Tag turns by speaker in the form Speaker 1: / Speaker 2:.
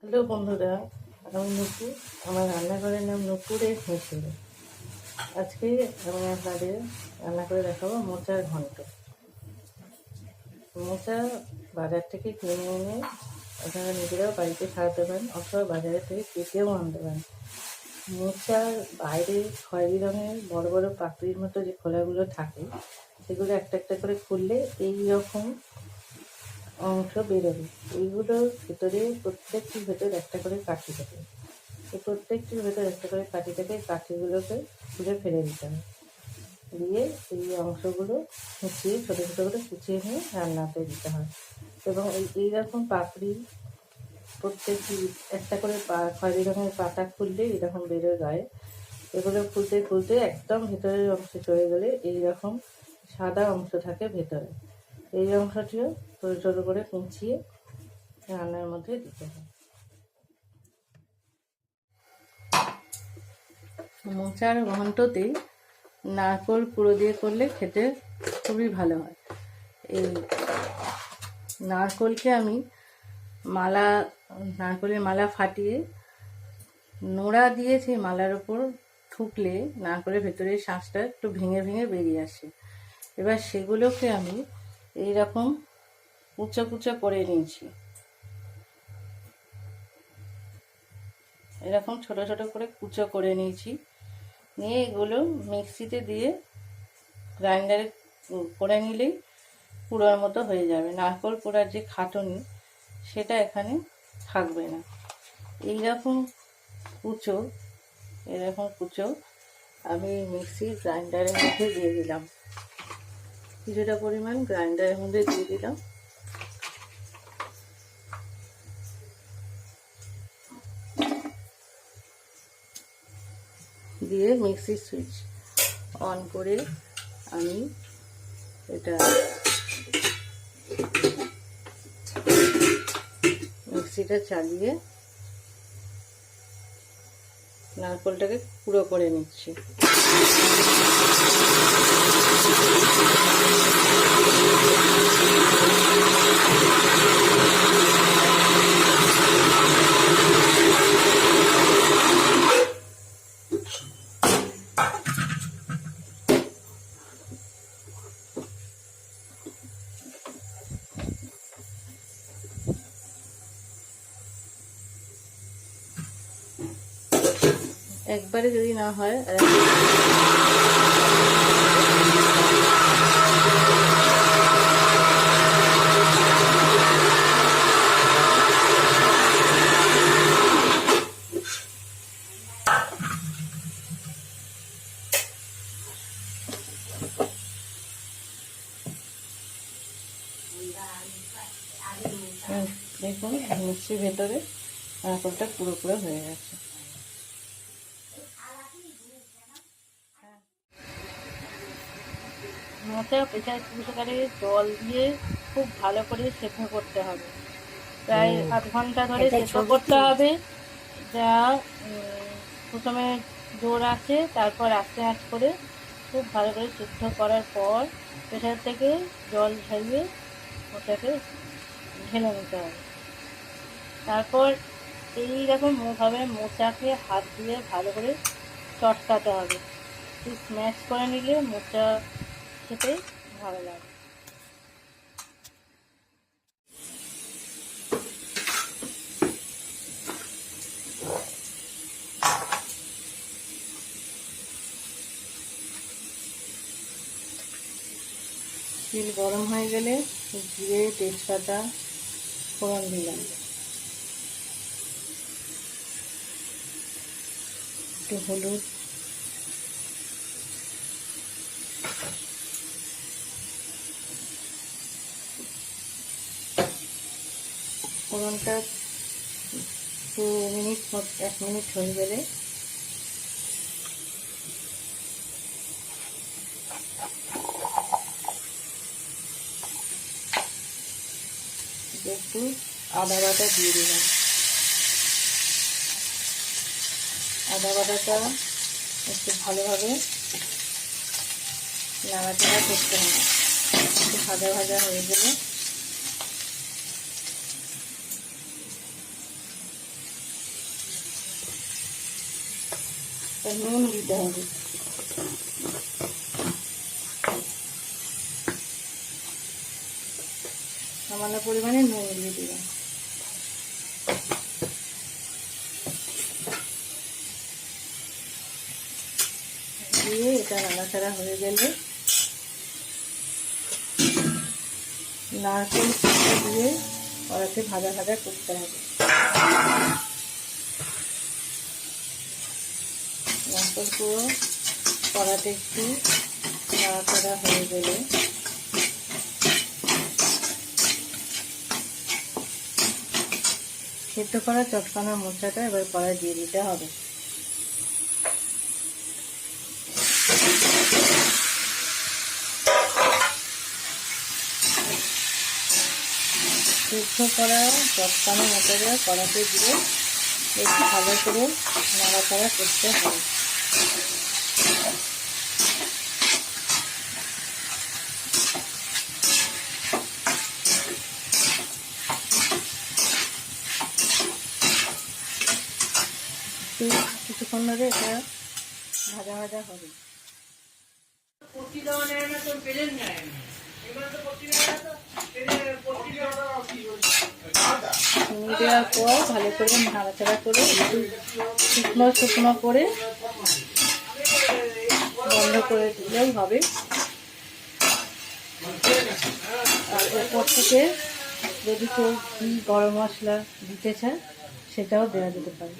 Speaker 1: Hello বন্ধুরা, আমি নুপুর। আমার রান্নাঘরের নাম নুপুরের হেসেলে। আজকে আমি আপনাদের রান্না করে দেখাবো মোচার ঘন্ট। মোচা বাজার থেকে কিনে এনে আপনারা নিজেরাও বাড়িতে খাওয়াতে পারেন, অথবা বাজারে থেকে কেটেও আনতে পারেন। মোচার বাইরে খয়েরি রঙের বড় বড় পাপড়ির মতো যে খোলাগুলো থাকে, সেগুলো একটা একটা করে খুললে এই রকম অংশ বেরোবে। এইগুলোর ভেতরে প্রত্যেকটির ভেতর একটা করে কাঠি থাকে। এই প্রত্যেকটির ভেতর একটা করে কাঠি থাকে। কাঠিগুলোকে খুঁজে ফেলে দিতে হবে। দিয়ে এই অংশগুলো কুচিয়ে ছোটো ছোটো করে কুচিয়ে নিয়ে রান্নাতে দিতে হয়। এবং এইরকম পাপড়ি প্রত্যেকটি একটা করে খয়েরি রঙের পাতা খুললে এরকম বেরোয় গায়ে। এগুলো খুলতে খুলতে একদম ভেতরের অংশে চলে গেলে এইরকম সাদা অংশ থাকে ভেতরে। এই অংশটিও ছোটো ছোটো করে কুচিয়ে রান্নার মধ্যে দিতে হয়। মোচার ঘন্টতে নারকেল পুরো দিয়ে করলে খেতে খুবই ভালো হয়। এই নারকেলকে আমি নারকেলের মালা ফাটিয়ে নোড়া দিয়ে সেই মালার ওপর ঠুকলে নারকেলের ভেতরে শাঁসটা একটু ভেঙে ভেঙে বেরিয়ে আসে। এবার সেগুলোকে আমি এইরকম কুচো কুচো করে নিয়েছি। এরকম ছোট ছোট করে কুচো করে নিয়েছি। নিয়ে এগুলো মিক্সিতে দিয়ে গ্রাইন্ডারে করে নিলেই পুরোর মতো হয়ে যাবে। নারকেল পোড়ার যে খাটনি সেটা এখানে থাকবে না। এরকম কুচো আমি মিক্সির গ্রাইন্ডারের মধ্যে দিয়ে দিলাম। কিছুটা পরিমাণ গ্রাইন্ডারের মধ্যে দিয়ে দিলাম। দিয়ে মিক্সির সুইচ অন করে আমি এটা মিক্সিটা চালিয়ে নারকেলটাকে গুঁড়ো করে নিচ্ছি। একবারে যদি না হয় দেখুন মিক্সির ভেতরে নারকেলটা পুরো হয়ে গেছে। মোচা প্রেসার কুকারে জল দিয়ে খুব ভালো করে সেদ্ধ করতে হবে। প্রায় 8 ঘন্টা ধরে সেদ্ধ করতে হবে। যা প্রথমে জোর আছে, তারপর আস্তে আস্তে করে খুব ভালো করে সেদ্ধ করার পর প্রেসার থেকে জল ঝরিয়ে ওটাকে ঢেলে নিতে হবে। তারপর এইরকমভাবে মোচাকে হাত দিয়ে ভালো করে চটকাতে হবে। স্ম্যাশ করে নিলে মোচা খেতে ভালো লাগে। তেল গরম হয়ে গেলে জিরে তেজপাতা ফোড়ন দিলাম, একটু হলুদ, ফোড়নটা 1 মিনিট হয়ে গেলে একটু আদা বাটা দিয়ে দিলাম। আদা বাটাটা একটু ভালোভাবে নাড়াচাড়া করতে হবে। একটু ভাজা ভাজা হয়ে গেলে নুন দিতে হবে, সামান্য পরিমাণে নুন দিয়ে দিলাম। দিয়ে এটা নাড়াচাড়া হয়ে গেলে নারকেল দিয়ে কড়াতে ভাজা ভাজা করতে হবে। নারকেল পুরো কড়াতে একটু নাড়াচাড়া হয়ে গেলে সেদ্ধ করা চটকানা মোচাটা এবার কড়াই দিয়ে দিতে হবে। সিদ্ধ করা চটকানো মোচাটা কড়াতে দিয়ে একটু ভালো করে নাড়াচাড়া করতে হবে। কিছুক্ষণ ধরে এটা ভাজা ভাজা হবে। চিনি দেওয়ার পর ভালো করে নাড়াচাড়া করে একটু শুকনো শুকনো করে বন্ধ করে দিলেও হবে। আর উপর থেকে যদি কেউ গরম মশলা দিতে চায় সেটাও দেওয়া যেতে পারে।